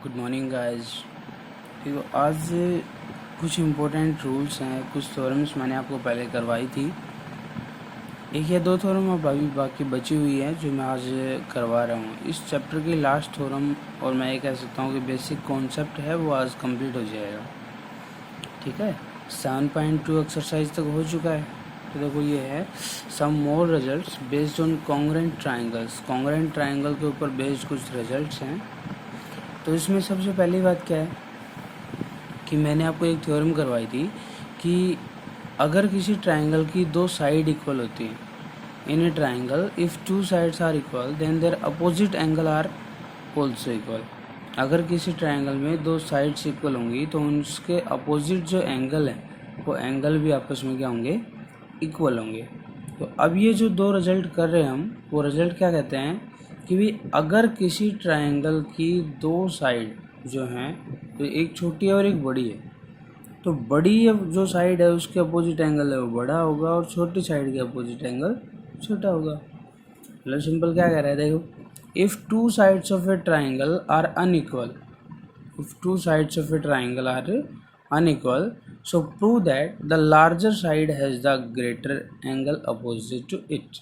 Good morning guys. देखो आज कुछ इम्पोर्टेंट रूल्स हैं, कुछ थ्योरम्स मैंने आपको पहले करवाई थी। एक या दो थ्योरम अब अभी बाकी बची हुई है जो मैं आज करवा रहा हूँ। इस चैप्टर की लास्ट थ्योरम और मैं ये कह सकता हूँ कि बेसिक कॉन्सेप्ट है वो आज कंप्लीट हो जाएगा। ठीक है, 7.2 एक्सरसाइज तक हो चुका है। तो देखो ये है some more results based on congruent triangles. Congruent triangle के ऊपर बेस्ड कुछ रिजल्ट्स हैं। तो इसमें सबसे पहली बात क्या है कि मैंने आपको एक थ्योरम करवाई थी कि अगर किसी ट्राइंगल की दो साइड इक्वल होती हैं, in a triangle if two sides are equal then their opposite angle are also equal. अगर किसी ट्राइंगल में दो साइड्स इक्वल होंगी तो उसके अपोजिट जो एंगल है वो एंगल भी आपस में क्या होंगे, इक्वल होंगे। तो अब ये जो दो रिजल्ट कर रहे हैं हम, वो रिजल्ट क्या कहते हैं कि भी अगर किसी ट्राइंगल की दो साइड जो हैं तो एक छोटी है और एक बड़ी है, तो बड़ी जो साइड है उसके अपोजिट एंगल है वो बड़ा होगा और छोटी साइड के अपोजिट एंगल छोटा होगा। मतलब सिंपल क्या कह रहा है, देखो if two sides of a triangle are unequal, if two sides of a triangle are unequal, so prove that the larger side has the greater angle opposite to it।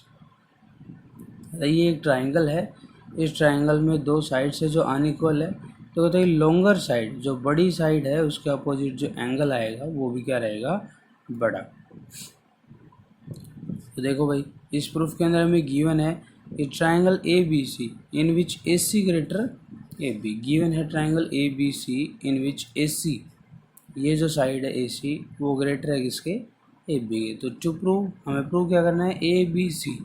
ये एक ट्राइंगल है, इस triangle में दो sides है जो unequal है, तो कहते हैं लॉन्गर साइड जो बड़ी साइड है उसके अपोजिट जो एंगल आएगा वो भी क्या रहेगा, बड़ा। तो देखो भाई इस प्रूफ के अंदर हमें गिवन है कि triangle A B C in which A C greater A B. Given है triangle A B C in which A C, ये जो साइड है ए सी वो ग्रेटर है किसके, ए बी के। तो टू प्रूव हमें प्रूव क्या करना है, ए बी सी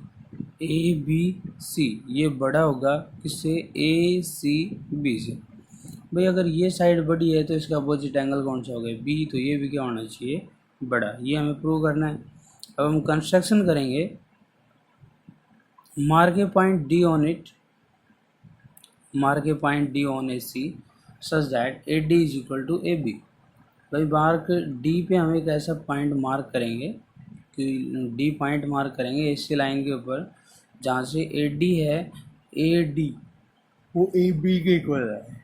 ये बड़ा होगा किससे, ए सी बी से। भाई अगर ये साइड बड़ी है तो इसका अपोजिट एंगल कौन सा होगा, बी, तो ये भी क्या होना चाहिए, बड़ा। ये हमें प्रूव करना है। अब हम कंस्ट्रक्शन करेंगे, mark a point D on it, mark a point D on A C such that A D is equal to A B. भाई मार्क डी पे हम एक ऐसा पॉइंट मार्क करेंगे कि डी पॉइंट मार्क करेंगे ए सी लाइन के ऊपर जहाँ से ए डी है, ए डी वो ए बी के इक्वल है।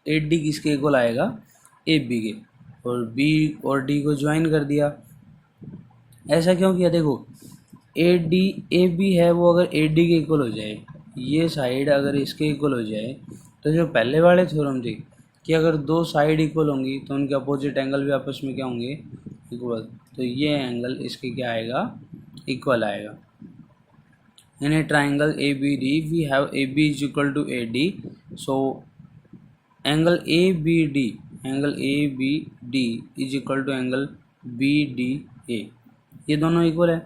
ए डी किसके इक्वल आएगा, ए बी के, और बी और डी को ज्वाइन कर दिया। ऐसा क्यों किया, देखो ए डी ए बी है वो अगर ए डी के इक्वल हो जाए, ये साइड अगर इसके इक्वल हो जाए, तो जो पहले वाले थ्योरम थे कि अगर दो साइड इक्वल होंगी तो उनके अपोजिट एंगल भी आपस में क्या होंगे, इक्वल, तो ये एंगल इसके क्या आएगा, इक्वल आएगा। In a triangle A B D we have A B is equal to A D, so angle A B D, angle A B D is equal to angle B D A, ये दोनों equal है।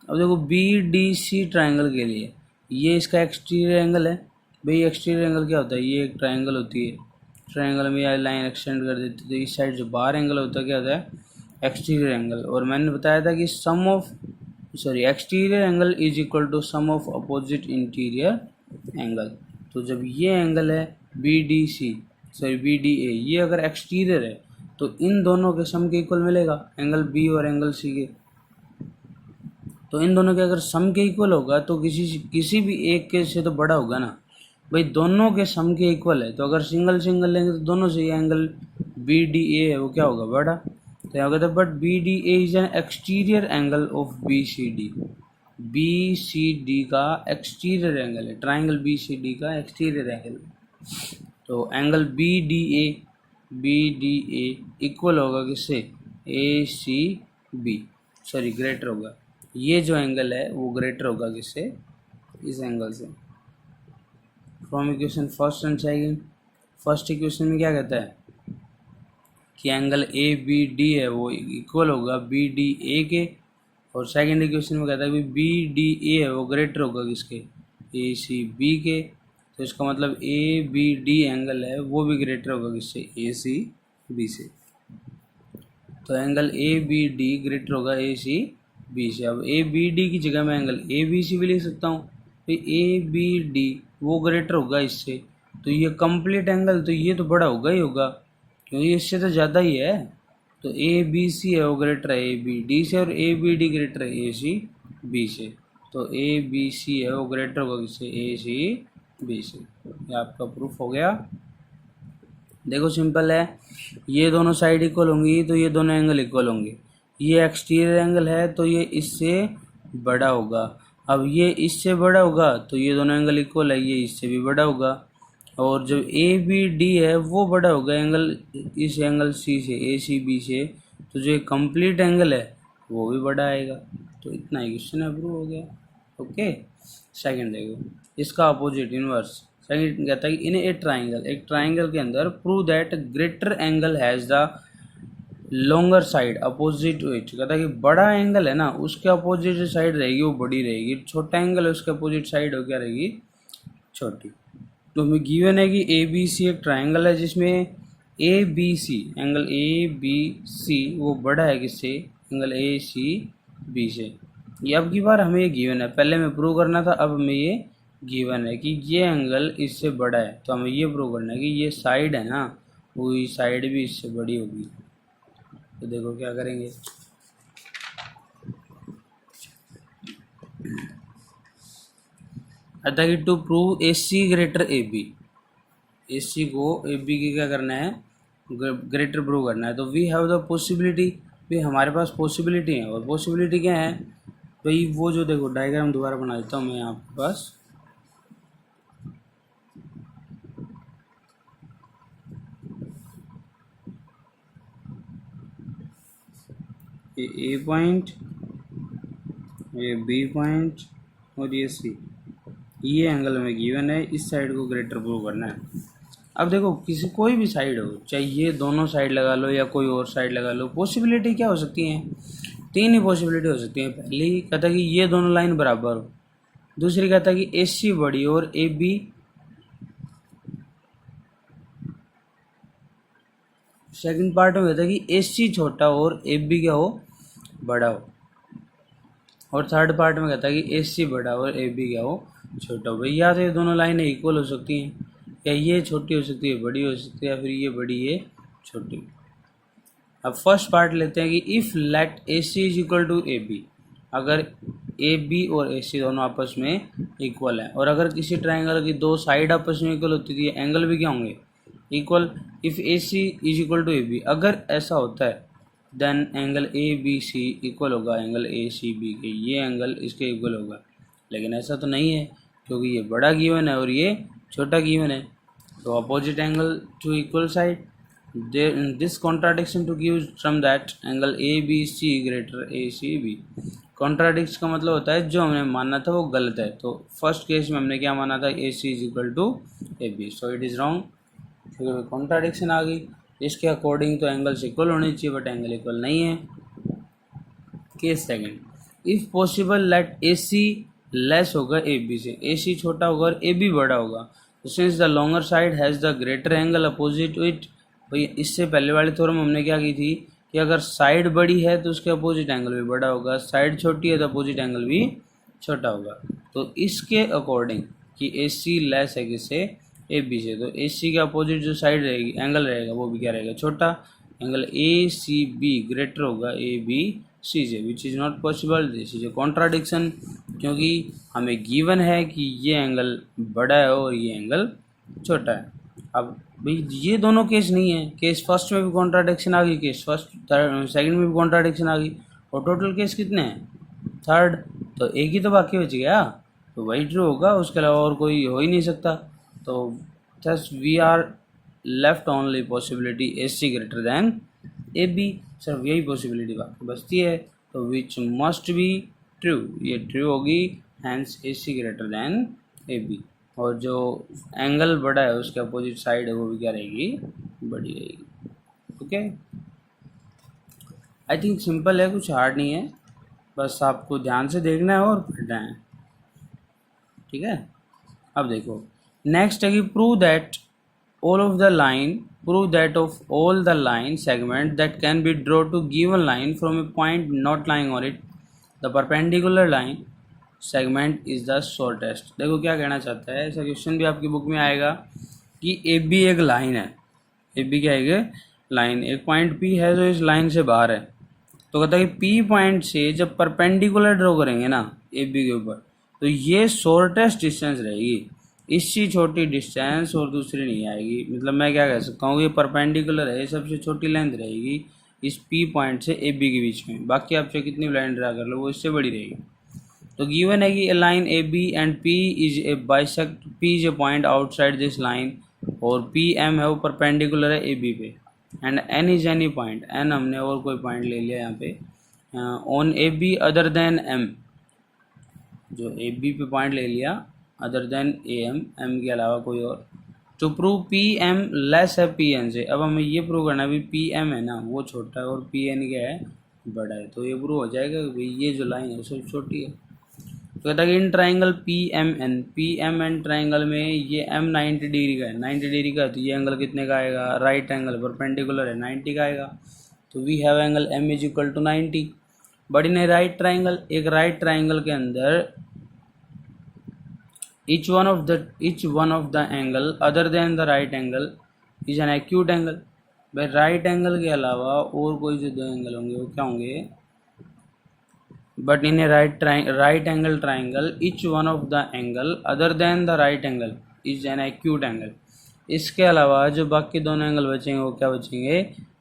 अब देखो B D C triangle के लिए ये इसका exterior angle है। भाई एक्सटीरियर एंगल क्या होता है, ये एक ट्राइंगल होती है, ट्राइंगल में ये लाइन एक्सटेंड कर देती है, तो इस साइड जो बाहर एंगल होता है क्या होता है, एक्सटीरियर एंगल। और मैंने बताया था कि sum of exterior angle is equal to sum of opposite interior angle. तो जब ये एंगल है B D C B D A, ये अगर एक्सटीरियर है तो इन दोनों के सम के इक्वल मिलेगा, एंगल बी और एंगल सी के। तो इन दोनों के अगर सम के इक्वल होगा तो किसी भी एक के से तो बड़ा होगा ना। भाई दोनों के सम के इक्वल है, तो अगर सिंगल सिंगल लेंगे तो दोनों से ये एंगल बी डी ए है वो क्या होगा, बड़ा। तो यहाँ कहते हैं but B D A is an exterior angle of B C D. B C D का एक्सटीरियर एंगल है, ट्राइंगल बी सी डी का एक्सटीरियर एंगल। तो angle B D A equal होगा किससे, ए सी बी, ग्रेटर होगा। ये जो angle है वो ग्रेटर होगा किससे, इस एंगल से। From equation first and second, first equation में क्या कहता है कि एंगल ए बी डी है वो इक्वल होगा बी डी ए के, और सेकंड इक्वेशन में कहता है कि बी डी ए है वो ग्रेटर होगा किसके, ए सी बी के। तो इसका मतलब ए बी डी एंगल है वो भी ग्रेटर होगा किससे, ए सी बी से। तो angle A B D greater होगा ए सी बी से। अब ए बी डी की जगह मैं एंगल ए बी सी भी लिख सकता हूँ, तो ए बी डी वो ग्रेटर होगा इससे, तो ये कंप्लीट एंगल, तो ये तो बड़ा होगा ही होगा क्योंकि इससे तो ज़्यादा ही है। तो ए बी सी है वो ग्रेटर है ए बी डी से, और ए बी डी ग्रेटर है ए सी बी से। तो ए बी सी है वो ग्रेटर होगा किससे, ए सी बी से। ये आपका प्रूफ हो गया। देखो सिंपल है, ये दोनों साइड इक्वल होंगी तो ये दोनों एंगल इक्वल होंगे। ये एक्सटीरियर एंगल है तो ये इससे बड़ा होगा। अब ये इससे बड़ा होगा तो ये दोनों एंगल इक्वल है, ये इससे भी बड़ा होगा। और जब ए बी डी है वो बड़ा होगा एंगल इस एंगल सी से, ए सी बी से, तो जो कंप्लीट एंगल है वो भी बड़ा आएगा। तो इतना ही क्वेश्चन अप्रूव हो गया। ओके। सेकंड देखो, इसका अपोजिट इनवर्स। सेकंड कहता है कि इन ए ट्राइंगल, एक ट्राइंगल के अंदर prove that greater angle has the longer side opposite which. कहता है कि बड़ा एंगल है ना उसके अपोजिट जो साइड रहेगी वो बड़ी रहेगी, छोटा एंगल है उसके अपोजिट साइड हो क्या रहेगी, छोटी। तो हमें गिवन है कि ए बी सी एक ट्राइंगल है जिसमें A B C, angle A B C वो बड़ा है किससे, एंगल ए सी बी से। ये अब की बार हमें ये गिवन है, पहले हमें प्रूव करना था, अब हमें ये गिवन है कि ये एंगल इससे बड़ा है। तो हमें ये प्रूव करना है कि ये साइड है ना वो साइड भी इससे बड़ी होगी। तो देखो क्या करेंगे, अतः कि to prove A C greater A B, A C को ए बी की क्या करना है, ग्रेटर प्रूव करना है। तो वी हैव द पॉसिबिलिटी, भाई हमारे पास पॉसिबिलिटी है। और पॉसिबिलिटी क्या है भाई, वो जो देखो डायग्राम दोबारा बना देता हूँ मैं आपके पास। ये ए पॉइंट, ये बी पॉइंट और ये सी, ये एंगल में गिवन है, इस साइड को ग्रेटर प्रूव करना है। अब देखो किसी कोई भी साइड हो, चाहे ये दोनों साइड लगा लो या कोई और साइड लगा लो, पॉसिबिलिटी क्या हो सकती है, तीन ही पॉसिबिलिटी हो सकती है। पहली कहता है कि ये दोनों लाइन बराबर हो, दूसरी कहता है कि ए सी बड़ी हो और ए बी, सेकंड पार्ट में कहता है कि ए सी छोटा हो और ए बी क्या हो, बड़ा हो। और थर्ड पार्ट में कहता है कि ए सी बड़ा हो और ए बी क्या हो, छोटा हो। भाई या तो ये दोनों लाइनें इक्वल हो सकती हैं, या ये छोटी हो सकती है बड़ी हो सकती है, या फिर ये बड़ी ये छोटी। अब फर्स्ट पार्ट लेते हैं कि if let A C is equal to A B, अगर ए बी और ए सी दोनों आपस में इक्वल है, और अगर किसी ट्राइंगल की दो साइड आपस में इक्वल होती थी एंगल भी क्या होंगे, equal. If A C is equal to A B, अगर ऐसा होता है then angle A B C equal होगा एंगल ए सी बी के, ये एंगल इसके इक्वल होगा। लेकिन ऐसा तो नहीं है क्योंकि ये बड़ा गिवन है और ये छोटा गिवन है। तो opposite angle to equal side, this contradiction to give from that angle A B C greater A C B. Contradict का मतलब होता है जो हमने माना था वो गलत है। तो फर्स्ट केस में हमने क्या माना था, A C is equal to A B, so it is wrong क्योंकि कॉन्ट्राडिक्शन आ गई। इसके अकॉर्डिंग तो एंगल्स इक्वल होने चाहिए बट एंगल इक्वल नहीं है। Case second, if possible let A C less होगा ए बी से, ए सी छोटा होगा और ए बी बड़ा होगा। Since the longer side has the greater angle opposite it, भाई इससे पहले वाले थ्योरम हमने क्या की थी कि अगर साइड बड़ी है तो उसके अपोजिट एंगल भी बड़ा होगा, साइड छोटी है तो अपोजिट एंगल भी छोटा होगा। तो इसके अकॉर्डिंग कि ए सी लेस है किससे, ए बी से, तो ए सी के अपोजिट जो साइड रहेगी एंगल रहेगा वो भी क्या रहेगा, छोटा। Angle A C B greater होगा ए बी सी से, which is not possible, this is a contradiction, क्योंकि हमें गिवन है कि ये एंगल बड़ा है और ये एंगल छोटा है। अब भाई ये दोनों केस नहीं है, केस फर्स्ट में भी कॉन्ट्राडिक्शन आ गई, केस फर्स्ट सेकंड में भी कॉन्ट्राडिक्शन आ गई, और टोटल केस कितने हैं, थर्ड। तो एक ही तो बाकी बच गया, तो वही ट्रू होगा, उसके अलावा और कोई हो ही नहीं सकता। तो thus we are left only possibility A C greater than A B, सिर्फ यही पॉसिबिलिटी बाकी बचती है। तो विच मस्ट बी ट्रू, ये ट्रू होगी, hence A C greater than A B. और जो एंगल बड़ा है उसके अपोजिट साइड है वो भी क्या रहेगी, बड़ी रहेगी। ओके, आई थिंक सिंपल है, कुछ हार्ड नहीं है, बस आपको ध्यान से देखना है और पढ़ना है। ठीक है, अब देखो नेक्स्ट है कि prove that all of the line, prove that of all the line segment that can be drawn to given line from a point not lying on it, the perpendicular line segment is the shortest। देखो क्या कहना चाहता है, ऐसा question भी आपकी book में आएगा कि ए बी एक लाइन है, ए बी क्या है, लाइन, एक पॉइंट पी है जो इस लाइन से बाहर है। तो कहता है कि पी पॉइंट से जब परपेंडिकुलर ड्रॉ करेंगे ना ए बी के ऊपर, तो ये शॉर्टेस्ट डिस्टेंस रहेगी। इससे छोटी डिस्टेंस और दूसरी नहीं आएगी। मतलब मैं क्या कह सकता हूँ, ये परपेंडिकुलर है, सबसे छोटी लेंथ रहेगी इस पी पॉइंट से ए बी के बीच में। बाकी आप चाहे कितनी लाइन ड्रा कर लो वो इससे बड़ी रहेगी। तो गिवन है कि a line A B and P is a bisect, P is a point outside this line, और पी एम है वो परपेंडिकुलर है ए बी पे, and N is any point, N हमने और कोई पॉइंट ले लिया यहाँ पे on A B other than M, जो ए बी पे पॉइंट ले लिया other than A M, M के अलावा कोई और। To prove P M less है पी एन से, अब हमें ये प्रूव करना है भी पी एम है ना वो छोटा है और पी एन क्या है बड़ा है, तो ये प्रूव हो जाएगा कि भाई ये जो लाइन है वो छोटी है। तो कहता है कि in triangle P M N triangle में ये एम 90 डिग्री का है, 90 डिग्री का, तो ये एंगल कितने का आएगा, राइट एंगल परपेंडिकुलर है 90 का आएगा, तो we have angle M is equal to 90। But in a right triangle, एक राइट ट्राइंगल के अंदर each one of the angle other than the right angle is an acute angle। भाई right angle के अलावा और कोई जो दो एंगल होंगे वो क्या होंगे, but in a right angle triangle each one of the angle other than the right angle is an acute angle। इसके अलावा जो बाकी दोनों एंगल बचेंगे वो क्या बचेंगे,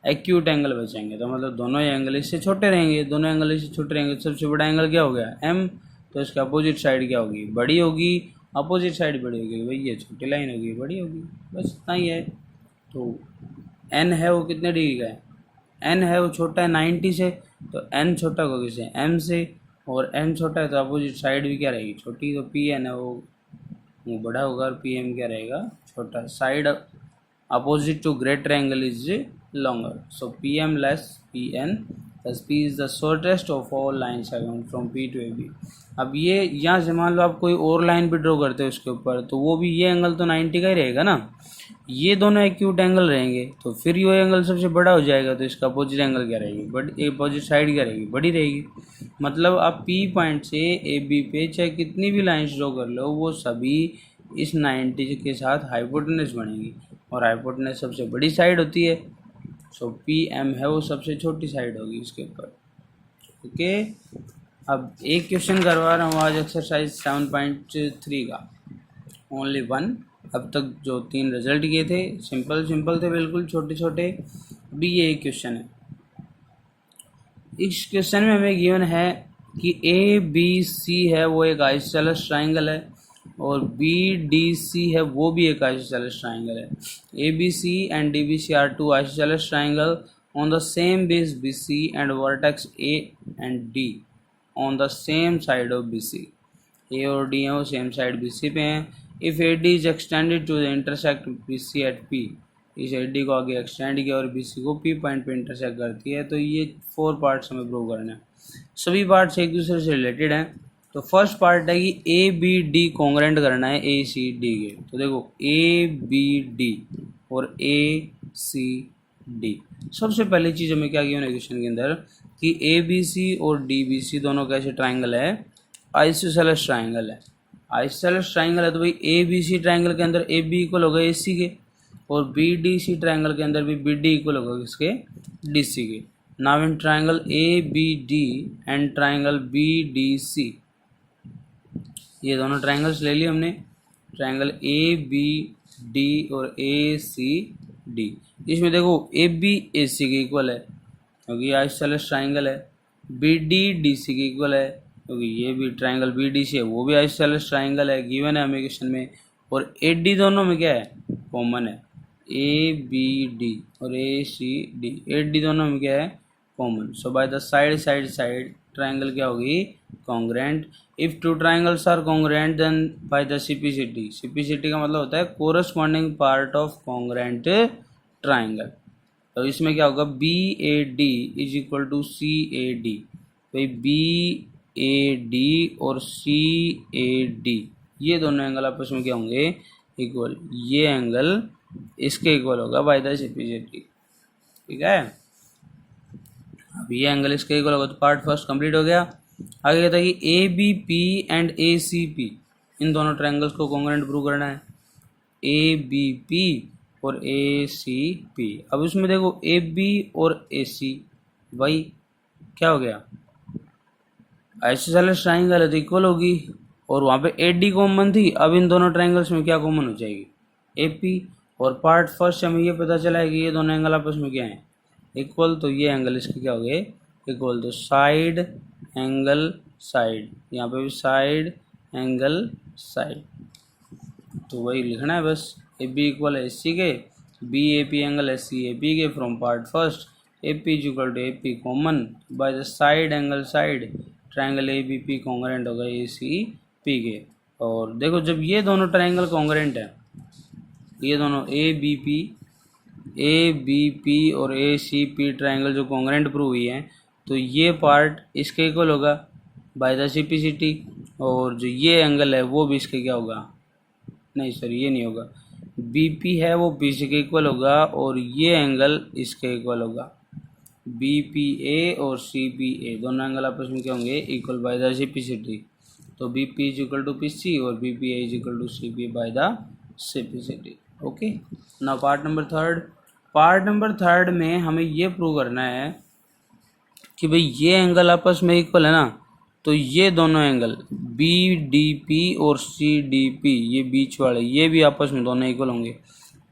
एक्यूट एंगल बचेंगे। तो मतलब दोनों एंगल इससे छोटे रहेंगे, दोनों एंगल इससे छोटे रहेंगे। सबसे बड़ा एंगल क्या हो गया एम, तो इसका अपोजिट साइड क्या होगी, बड़ी होगी, अपोजिट साइड बड़ी होगी, भाई ये छोटी लाइन होगी बड़ी होगी, बस इतना ही है। तो एन है वो कितने डिग्री का है, एन है वो छोटा है 90 से, तो एन छोटा होगा किसे एम से, और एन छोटा है तो अपोजिट साइड भी क्या रहेगी छोटी, तो पी एन है वो बड़ा होगा और पी एम क्या रहेगा छोटा। Side opposite to greater angle is longer, so P M less P N, thus P is the shortest of all line segment from P to AB। अब ये यहाँ से मान लो आप कोई और लाइन भी ड्रॉ करते हो उसके ऊपर, तो वो भी ये एंगल तो 90 का ही रहेगा ना, ये दोनों एक्यूट एंगल रहेंगे, तो फिर ये एंगल सबसे बड़ा हो जाएगा, तो इसका अपोजिट एंगल क्या रहेगी, बट अपोजिट साइड क्या रहेगी बड़ी रहेगी। मतलब आप P पॉइंट से ए बी पे चाहे कितनी भी लाइन्स ड्रॉ कर लो वो सभी इस 90 के साथ हाइपोटेनस बनेगी, और हाइपोटेनस सबसे बड़ी साइड होती है, सो पी एम है वो सबसे छोटी साइड होगी इसके ऊपर। ओके, अब एक क्वेश्चन करवा रहा हूँ आज एक्सरसाइज 7.3 का, ओनली वन। अब तक जो 3 रिजल्ट किए थे सिंपल थे बिल्कुल छोटे छोटे, अभी ये एक क्वेश्चन है। इस क्वेश्चन में हमें गिवन है कि ए बी सी है वो एक आइसोसेलेस ट्राइंगल है, और बी डी सी है वो भी एक आइसोसेलेस ट्राइंगल है। A B C and D B C are two isosceles triangle on the same base B C and vertex A and D on the same side of B C. A और D हैं वो same side B C पे हैं। If A D is extended to the intersect B C at P, इस A D को आगे extend किया और बी सी को पी पॉइंट पे इंटरसेक्ट करती है, तो ये 4 पार्ट्स हमें प्रूव करना है। सभी पार्ट्स एक दूसरे से रिलेटेड हैं। तो फर्स्ट पार्ट है कि ए बी डी कॉन्ग्रेंट करना है ए सी डी के। तो देखो ए बी डी और ए सी डी, सबसे पहली चीज़ हमें क्या किया क्वेश्चन के अंदर कि ए बी सी और डी बी सी दोनों कैसे ट्राइंगल है, आइसोसेलेस ट्राइंगल है। आइसोसेलेस ट्राइंगल है तो भाई ए बी सी ट्राइंगल के अंदर ए बी इक्वल होगा ए सी के, और बी डी सी ट्राइंगल के अंदर भी बी डी इक्वल होगा किसके, डी सी के। Now in triangle A B D and triangle B D C, ये दोनों ट्राइंगल्स ले लिए हमने, ट्राइंगल ए बी डी और ए सी डी। इसमें देखो ए बी ए सी के इक्वल है क्योंकि ये आइसोसेलेस ट्राइंगल है, बी डी डी सी के इक्वल है क्योंकि ये भी ट्राइंगल बी डी सी है वो भी आइसोसेलेस ट्राइंगल है, गिवन है हमें क्वेश्चन में। और ए डी दोनों में क्या है, कॉमन है, ए बी डी और ए सी डी, ए डी दोनों में क्या है, common. So by the side triangle क्या होगी, congruent. If two triangles are congruent then by the CPCT, CPCT का मतलब होता है corresponding part of congruent triangle. तो इसमें क्या होगा, B A D is equal to C A D, भाई बी ए डी और सी ए डी ये दोनों एंगल आपस में क्या होंगे, इक्वल। ये एंगल इसके इक्वल होगा बाय द सिपिसिटी, ठीक है। अब ये एंगल इसके इक्वल होगा तो पार्ट फर्स्ट कंप्लीट हो गया। आगे कहता है कि A B P and A C P, इन दोनों ट्रायंगल्स को कॉन्ग्रुएंट प्रूव करना है, ए बी पी और ए सी पी। अब इसमें देखो ए बी और ए सी, भाई क्या हो गया, आइसोसेलेस ट्रायंगल है तो इक्वल होगी, और वहाँ पे AD कॉमन थी, अब इन दोनों ट्रायंगल्स में क्या कॉमन हो जाएगी, AP। और पार्ट फर्स्ट हमें ये पता चला है कि ये दोनों एंगल आपस में क्या है, इक्वल, तो ये एंगल इसके क्या हो गए, इक्वल। तो साइड एंगल साइड, यहाँ पे भी साइड एंगल साइड, तो वही लिखना है बस। AB इक्वल है AC के, BAP एंगल SCAP के from part first, AP is equal to AP common by the side angle side, triangle ABP congruent होगा ACP के। और देखो जब ये दोनों ट्रायंगल कॉन्ग्रेंट है, ये दोनों ABP और ACP ट्रायंगल जो कॉन्ग्रेंट प्रूव हुई है, तो ये पार्ट इसके इक्वल होगा बाय द CPCT, और जो ये एंगल है वो भी इसके क्या होगा, नहीं सॉरी ये नहीं होगा, BP है वो BC के इक्वल होगा, और ये एंगल इसके इक्वल होगा, BPA और CPA दोनों एंगल आपस में क्या होंगे, इक्वल बाय द CPCT। तो BP is equal to PC और BPA is equal to CPA by the CPCT। Okay, now part number third. Part number third में हमें ये प्रूव करना है कि भाई ये एंगल आपस में इक्वल है ना, तो ये दोनों एंगल BDP और CDP, ये बीच वाले, ये भी आपस में दोनों इक्वल होंगे।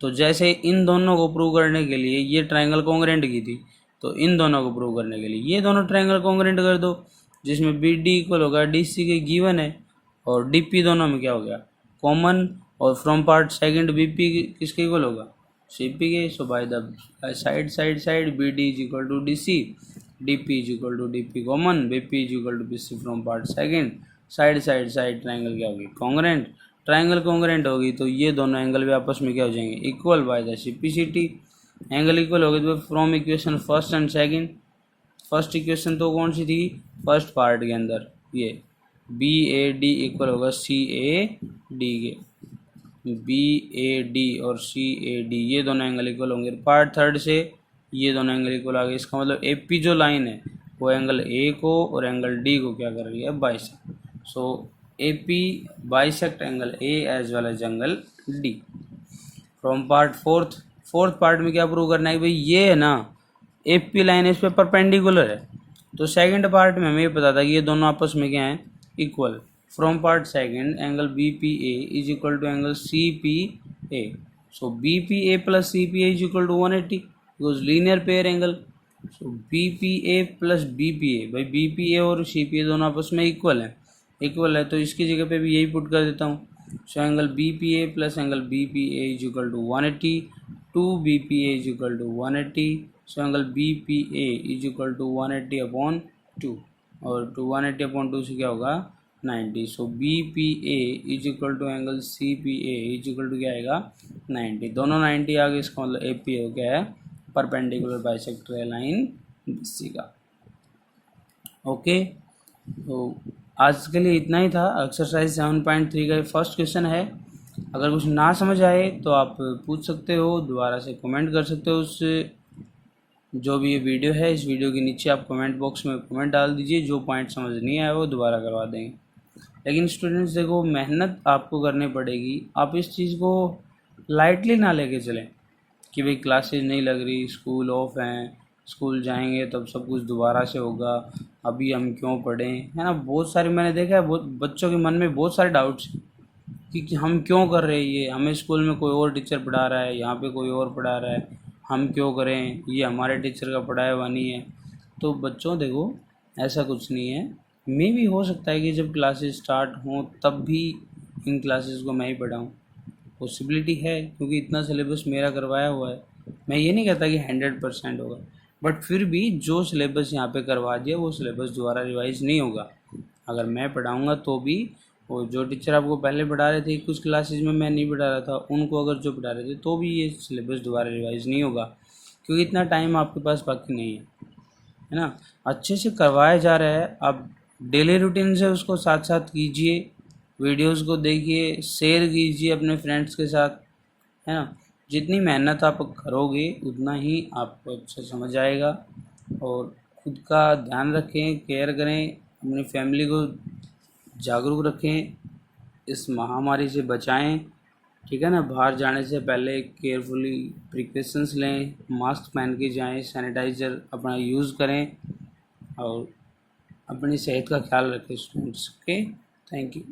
तो जैसे इन दोनों को प्रूव करने के लिए ये ट्रायंगल कॉन्ग्रेंट की थी, तो इन दोनों को प्रूव करने के लिए ये दोनों ट्रायंगल कॉन्ग्रेंट कर दो, जिसमें BD इक्वल होगा DC के गिवन है, और DP दोनों में क्या हो गया, कॉमन, और फ्रॉम पार्ट सेकंड BP किसके इक्वल होगा, CP के। So by the side BD is equal to DC, DP is equal to DP common, BP is equal to BC from part second, side triangle क्या होगी, congruent. Triangle congruent होगी तो ये दोनों angle भी आपस में क्या हो जाएंगे, equal by the CPCT। Angle equal हो गए तो from equation first and second, first equation तो कौन सी थी, फर्स्ट पार्ट के अंदर ये BAD इक्वल होगा CAD के, BAD और CAD ये दोनों एंगल इक्वल होंगे। पार्ट थर्ड से ये दोनों एंगल इक्वल आ गए, इसका मतलब AP जो लाइन है वो एंगल A को और एंगल D को क्या कर रही है, bisect. So AP bisect angle A as well as angle D। From part fourth part में क्या प्रूव करना है, भाई ये है ना AP लाइन इस पे परपेंडिकुलर है, तो सेकंड पार्ट में हमें ये पता था कि ये दोनों आपस में क्या है, equal. From part second angle BPA is equal to angle CPA, so BPA plus CPA is equal to 180 because linear pair angle. So BPA plus BPA, भाई BPA और CPA दोनों आपस में इक्वल है, तो इसकी जगह पे भी यही पुट कर देता हूँ। So angle BPA plus angle BPA is equal to 180, 2BPA is equal to 180, so angle BPA is equal to 180 upon 2, और 180 अपॉन 2 से क्या होगा, 90। So BPA is equal to angle CPA is equal to क्या आएगा, 90। दोनों 90 आ गए, इसका मतलब AP हो गया है परपेंडिकुलर बाइसेक्टर लाइन BC का। ओके, तो आज के लिए इतना ही था। एक्सरसाइज 7.3 का फर्स्ट क्वेश्चन है। अगर कुछ ना समझ आए तो आप पूछ सकते हो, दोबारा से कमेंट कर सकते हो। उससे जो भी ये वीडियो है, इस वीडियो के नीचे आप कमेंट बॉक्स में कमेंट डाल दीजिए, जो पॉइंट समझ नहीं आया वो दोबारा करवा देंगे। लेकिन स्टूडेंट्स देखो, मेहनत आपको करनी पड़ेगी, आप इस चीज़ को लाइटली ना लेके चलें कि भाई क्लासेज नहीं लग रही, स्कूल ऑफ हैं, स्कूल जाएंगे तब सब कुछ दोबारा से होगा, अभी हम क्यों पढ़ें, है ना। बहुत सारे मैंने देखा है, बहुत बच्चों के मन में बहुत सारे डाउट्स कि हम क्यों कर रहे हैं ये, हमें स्कूल में कोई और टीचर पढ़ा रहा है, यहाँ पे कोई और पढ़ा रहा है, हम क्यों करें, ये हमारे टीचर का पढ़ाया हुआ नहीं है। तो बच्चों देखो, ऐसा कुछ नहीं है। मे भी हो सकता है कि जब क्लासेस स्टार्ट हों तब भी इन क्लासेस को मैं ही पढ़ाऊँ, पॉसिबिलिटी है, क्योंकि इतना सिलेबस मेरा करवाया हुआ है। मैं ये नहीं कहता कि 100% होगा, बट फिर भी जो सिलेबस यहाँ पे करवा दिया वो सिलेबस दोबारा रिवाइज नहीं होगा। अगर मैं पढ़ाऊँगा तो भी वो जो टीचर आपको पहले पढ़ा रहे थे, कुछ क्लासेज में मैं नहीं पढ़ा रहा था, उनको अगर जो पढ़ा रहे थे, तो भी ये सिलेबस दोबारा रिवाइज नहीं होगा, क्योंकि इतना टाइम आपके पास बाकी नहीं है ना। अच्छे से करवाया जा रहा है, आप डेली रूटीन से उसको साथ साथ कीजिए, वीडियोस को देखिए, शेयर कीजिए अपने फ्रेंड्स के साथ, है ना। जितनी मेहनत आप करोगे उतना ही आपको अच्छा समझ आएगा। और खुद का ध्यान रखें, केयर करें, अपनी फैमिली को जागरूक रखें, इस महामारी से बचाएं, ठीक है ना। बाहर जाने से पहले केयरफुली प्रिकॉशंस लें, मास्क पहन के जाएं, सैनिटाइज़र अपना यूज़ करें और अपनी सेहत का ख्याल रखें स्टूडेंट्स। Okay, thank you.